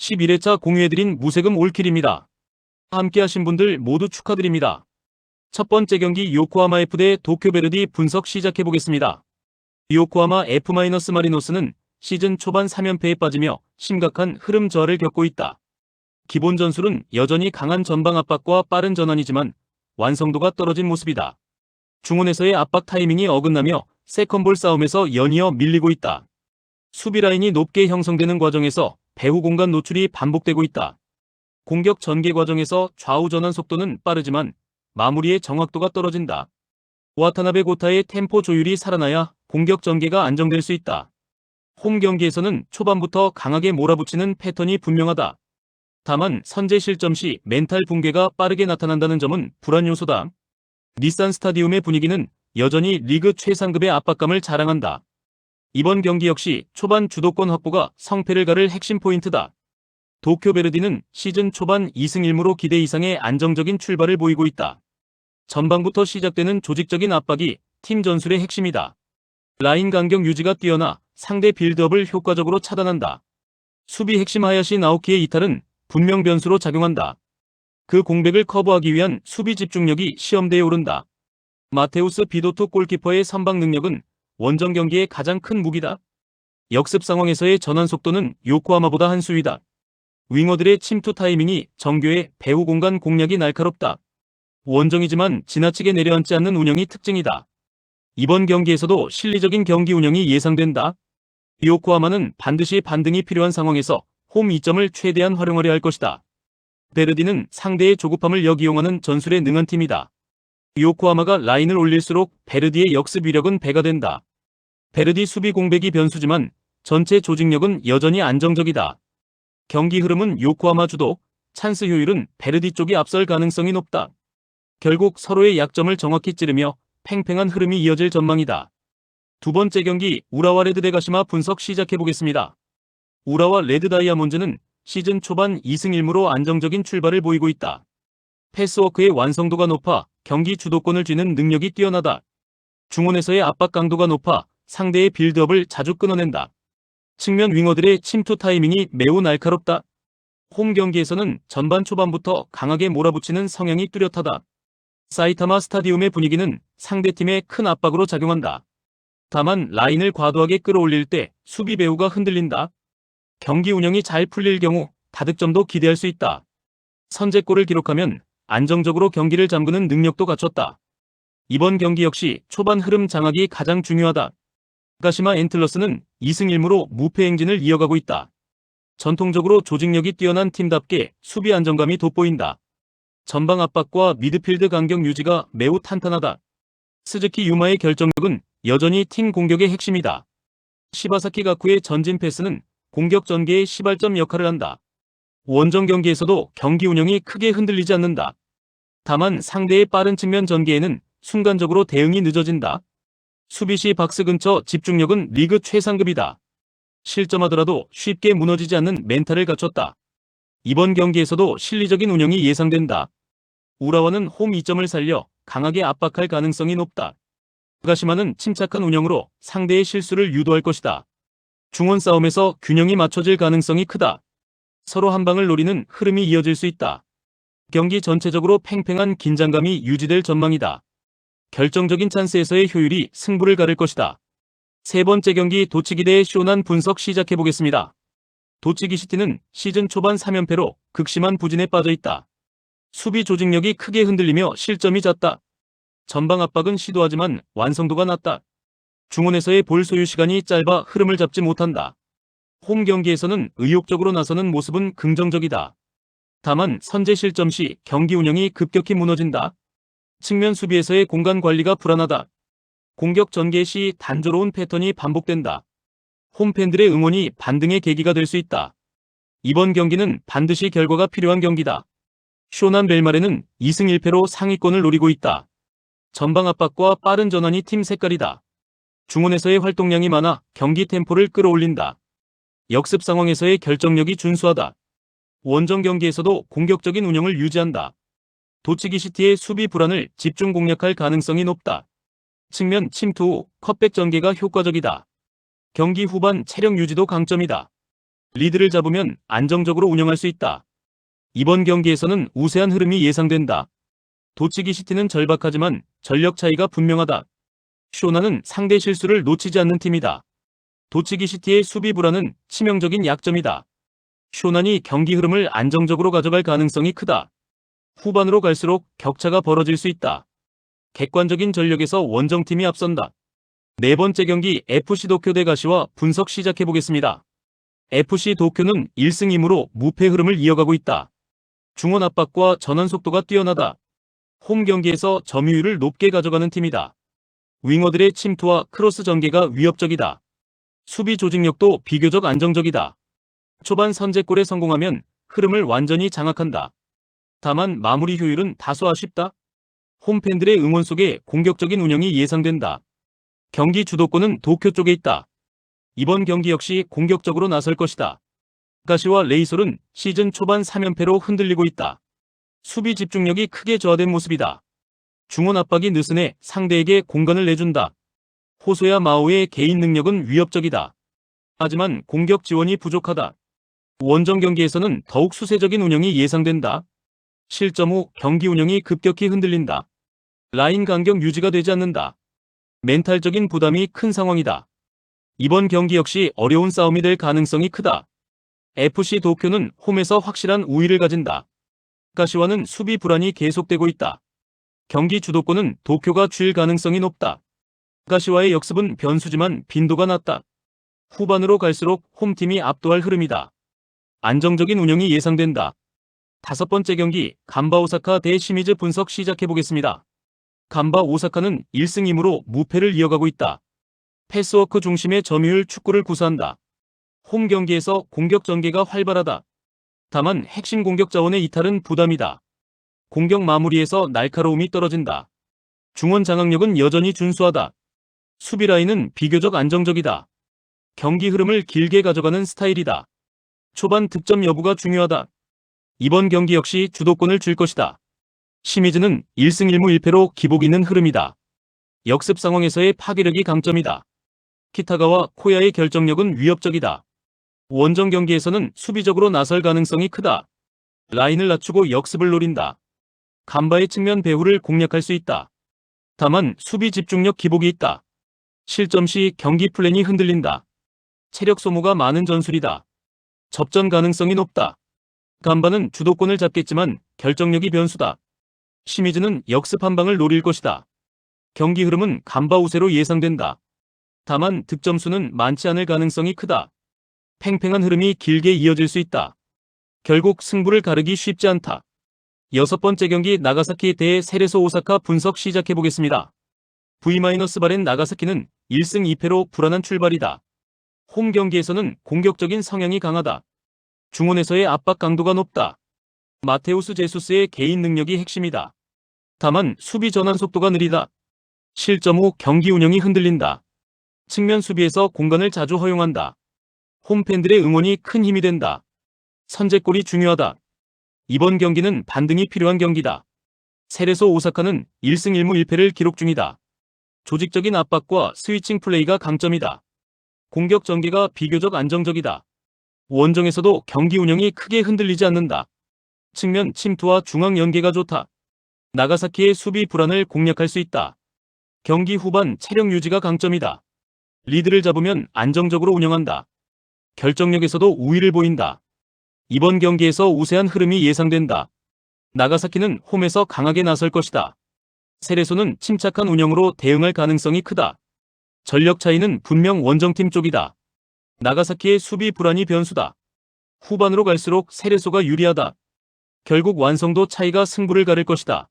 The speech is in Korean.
11회차 공유해드린 무세금 올킬입니다. 함께하신 분들 모두 축하드립니다. 첫 번째 경기 요코하마 F 대 도쿄베르디 분석 시작해보겠습니다. 요코하마 F-마리노스는 시즌 초반 3연패에 빠지며 심각한 흐름 저하를 겪고 있다. 기본 전술은 여전히 강한 전방 압박과 빠른 전환이지만 완성도가 떨어진 모습이다. 중원에서의 압박 타이밍이 어긋나며 세컨볼 싸움에서 연이어 밀리고 있다. 수비 라인이 높게 형성되는 과정에서 배후 공간 노출이 반복되고 있다. 공격 전개 과정에서 좌우 전환 속도는 빠르지만 마무리의 정확도가 떨어진다. 와타나베 고타의 템포 조율이 살아나야 공격 전개가 안정될 수 있다. 홈 경기에서는 초반부터 강하게 몰아붙이는 패턴이 분명하다. 다만 선제 실점 시 멘탈 붕괴가 빠르게 나타난다는 점은 불안 요소다. 닛산 스타디움의 분위기는 여전히 리그 최상급의 압박감을 자랑한다. 이번 경기 역시 초반 주도권 확보가 성패를 가를 핵심 포인트다. 도쿄베르디는 시즌 초반 2승 1무로 기대 이상의 안정적인 출발을 보이고 있다. 전방부터 시작되는 조직적인 압박이 팀 전술의 핵심이다. 라인 간격 유지가 뛰어나 상대 빌드업을 효과적으로 차단한다. 수비 핵심 하야시 나오키의 이탈은 분명 변수로 작용한다. 그 공백을 커버하기 위한 수비 집중력이 시험대에 오른다. 마테우스 비도토 골키퍼의 선방 능력은 원정 경기의 가장 큰 무기다. 역습 상황에서의 전환 속도는 요코하마보다 한 수위다. 윙어들의 침투 타이밍이 정교해 배후 공간 공략이 날카롭다. 원정이지만 지나치게 내려앉지 않는 운영이 특징이다. 이번 경기에서도 실리적인 경기 운영이 예상된다. 요코하마는 반드시 반등이 필요한 상황에서 홈 2점을 최대한 활용하려 할 것이다. 베르디는 상대의 조급함을 역이용하는 전술에 능한 팀이다. 요코하마가 라인을 올릴수록 베르디의 역습 위력은 배가 된다. 베르디 수비 공백이 변수지만 전체 조직력은 여전히 안정적이다. 경기 흐름은 요코하마 주도, 찬스 효율은 베르디 쪽이 앞설 가능성이 높다. 결국 서로의 약점을 정확히 찌르며 팽팽한 흐름이 이어질 전망이다. 두 번째 경기 우라와 레드 대 가시마 분석 시작해보겠습니다. 우라와 레드 다이아몬드는 시즌 초반 2승 1무로 안정적인 출발을 보이고 있다. 패스워크의 완성도가 높아 경기 주도권을 쥐는 능력이 뛰어나다. 중원에서의 압박 강도가 높아 상대의 빌드업을 자주 끊어낸다. 측면 윙어들의 침투 타이밍이 매우 날카롭다. 홈 경기에서는 전반 초반부터 강하게 몰아붙이는 성향이 뚜렷하다. 사이타마 스타디움의 분위기는 상대팀의 큰 압박으로 작용한다. 다만 라인을 과도하게 끌어올릴 때 수비 배후가 흔들린다. 경기 운영이 잘 풀릴 경우 다득점도 기대할 수 있다. 선제골을 기록하면 안정적으로 경기를 잠그는 능력도 갖췄다. 이번 경기 역시 초반 흐름 장악이 가장 중요하다. 가시마 엔틀러스는 2승 1무로 무패 행진을 이어가고 있다. 전통적으로 조직력이 뛰어난 팀답게 수비 안정감이 돋보인다. 전방 압박과 미드필드 간격 유지가 매우 탄탄하다. 스즈키 유마의 결정력은 여전히 팀 공격의 핵심이다. 시바사키 가쿠의 전진 패스는 공격 전개의 시발점 역할을 한다. 원정 경기에서도 경기 운영이 크게 흔들리지 않는다. 다만 상대의 빠른 측면 전개에는 순간적으로 대응이 늦어진다. 수비 시 박스 근처 집중력은 리그 최상급이다. 실점하더라도 쉽게 무너지지 않는 멘탈을 갖췄다. 이번 경기에서도 실리적인 운영이 예상된다. 우라와는 홈 2점을 살려 강하게 압박할 가능성이 높다. 가시마는 침착한 운영으로 상대의 실수를 유도할 것이다. 중원 싸움에서 균형이 맞춰질 가능성이 크다. 서로 한 방을 노리는 흐름이 이어질 수 있다. 경기 전체적으로 팽팽한 긴장감이 유지될 전망이다. 결정적인 찬스에서의 효율이 승부를 가를 것이다. 세 번째 경기 도치기 대 쇼난 분석 시작해보겠습니다. 도치기 시티는 시즌 초반 3연패로 극심한 부진에 빠져있다. 수비 조직력이 크게 흔들리며 실점이 잦다. 전방 압박은 시도하지만 완성도가 낮다. 중원에서의 볼 소유 시간이 짧아 흐름을 잡지 못한다. 홈 경기에서는 의욕적으로 나서는 모습은 긍정적이다. 다만 선제 실점 시 경기 운영이 급격히 무너진다. 측면 수비에서의 공간 관리가 불안하다. 공격 전개 시 단조로운 패턴이 반복된다. 홈팬들의 응원이 반등의 계기가 될 수 있다. 이번 경기는 반드시 결과가 필요한 경기다. 쇼난 벨마레는 2승 1패로 상위권을 노리고 있다. 전방 압박과 빠른 전환이 팀 색깔이다. 중원에서의 활동량이 많아 경기 템포를 끌어올린다. 역습 상황에서의 결정력이 준수하다. 원정 경기에서도 공격적인 운영을 유지한다. 도치기 시티의 수비 불안을 집중 공략할 가능성이 높다. 측면 침투 후 컷백 전개가 효과적이다. 경기 후반 체력 유지도 강점이다. 리드를 잡으면 안정적으로 운영할 수 있다. 이번 경기에서는 우세한 흐름이 예상된다. 도치기 시티는 절박하지만 전력 차이가 분명하다. 쇼나는 상대 실수를 놓치지 않는 팀이다. 도치기 시티의 수비 불안은 치명적인 약점이다. 쇼난이 경기 흐름을 안정적으로 가져갈 가능성이 크다. 후반으로 갈수록 격차가 벌어질 수 있다. 객관적인 전력에서 원정팀이 앞선다. 네 번째 경기 FC 도쿄 대 가시와 분석 시작해보겠습니다. FC 도쿄는 1승 2무로 무패 흐름을 이어가고 있다. 중원 압박과 전환 속도가 뛰어나다. 홈 경기에서 점유율을 높게 가져가는 팀이다. 윙어들의 침투와 크로스 전개가 위협적이다. 수비 조직력도 비교적 안정적이다. 초반 선제골에 성공하면 흐름을 완전히 장악한다. 다만 마무리 효율은 다소 아쉽다. 홈팬들의 응원 속에 공격적인 운영이 예상된다. 경기 주도권은 도쿄 쪽에 있다. 이번 경기 역시 공격적으로 나설 것이다. 가시와 레이솔은 시즌 초반 3연패로 흔들리고 있다. 수비 집중력이 크게 저하된 모습이다. 중원 압박이 느슨해 상대에게 공간을 내준다. 호소야 마오의 개인 능력은 위협적이다. 하지만 공격 지원이 부족하다. 원정 경기에서는 더욱 수세적인 운영이 예상된다. 실점 후 경기 운영이 급격히 흔들린다. 라인 간격 유지가 되지 않는다. 멘탈적인 부담이 큰 상황이다. 이번 경기 역시 어려운 싸움이 될 가능성이 크다. FC 도쿄는 홈에서 확실한 우위를 가진다. 가시와는 수비 불안이 계속되고 있다. 경기 주도권은 도쿄가 쥘 가능성이 높다. 가시와의 역습은 변수지만 빈도가 낮다. 후반으로 갈수록 홈팀이 압도할 흐름이다. 안정적인 운영이 예상된다. 다섯 번째 경기 간바 오사카 대 시미즈 분석 시작해보겠습니다. 간바 오사카는 1승 2무로 무패를 이어가고 있다. 패스워크 중심의 점유율 축구를 구사한다. 홈 경기에서 공격 전개가 활발하다. 다만 핵심 공격 자원의 이탈은 부담이다. 공격 마무리에서 날카로움이 떨어진다. 중원 장악력은 여전히 준수하다. 수비 라인은 비교적 안정적이다. 경기 흐름을 길게 가져가는 스타일이다. 초반 득점 여부가 중요하다. 이번 경기 역시 주도권을 줄 것이다. 시미즈는 1승 1무 1패로 기복 있는 흐름이다. 역습 상황에서의 파괴력이 강점이다. 키타가와 코야의 결정력은 위협적이다. 원정 경기에서는 수비적으로 나설 가능성이 크다. 라인을 낮추고 역습을 노린다. 간바의 측면 배후를 공략할 수 있다. 다만 수비 집중력 기복이 있다. 실점 시 경기 플랜이 흔들린다. 체력 소모가 많은 전술이다. 접전 가능성이 높다. 간바는 주도권을 잡겠지만 결정력이 변수다. 시미즈는 역습 한 방을 노릴 것이다. 경기 흐름은 간바 우세로 예상된다. 다만 득점수는 많지 않을 가능성이 크다. 팽팽한 흐름이 길게 이어질 수 있다. 결국 승부를 가르기 쉽지 않다. 여섯 번째 경기 나가사키 대 세레소 오사카 분석 시작해보겠습니다. V-바렌 나가사키는 1승 2패로 불안한 출발이다. 홈 경기에서는 공격적인 성향이 강하다. 중원에서의 압박 강도가 높다. 마테우스 제수스의 개인 능력이 핵심이다. 다만 수비 전환 속도가 느리다. 실점 후 경기 운영이 흔들린다. 측면 수비에서 공간을 자주 허용한다. 홈팬들의 응원이 큰 힘이 된다. 선제골이 중요하다. 이번 경기는 반등이 필요한 경기다. 세레소 오사카는 1승 1무 1패를 기록 중이다. 조직적인 압박과 스위칭 플레이가 강점이다. 공격 전개가 비교적 안정적이다. 원정에서도 경기 운영이 크게 흔들리지 않는다. 측면 침투와 중앙 연계가 좋다. 나가사키의 수비 불안을 공략할 수 있다. 경기 후반 체력 유지가 강점이다. 리드를 잡으면 안정적으로 운영한다. 결정력에서도 우위를 보인다. 이번 경기에서 우세한 흐름이 예상된다. 나가사키는 홈에서 강하게 나설 것이다. 세레소는 침착한 운영으로 대응할 가능성이 크다. 전력 차이는 분명 원정팀 쪽이다. 나가사키의 수비 불안이 변수다. 후반으로 갈수록 세레소가 유리하다. 결국 완성도 차이가 승부를 가를 것이다.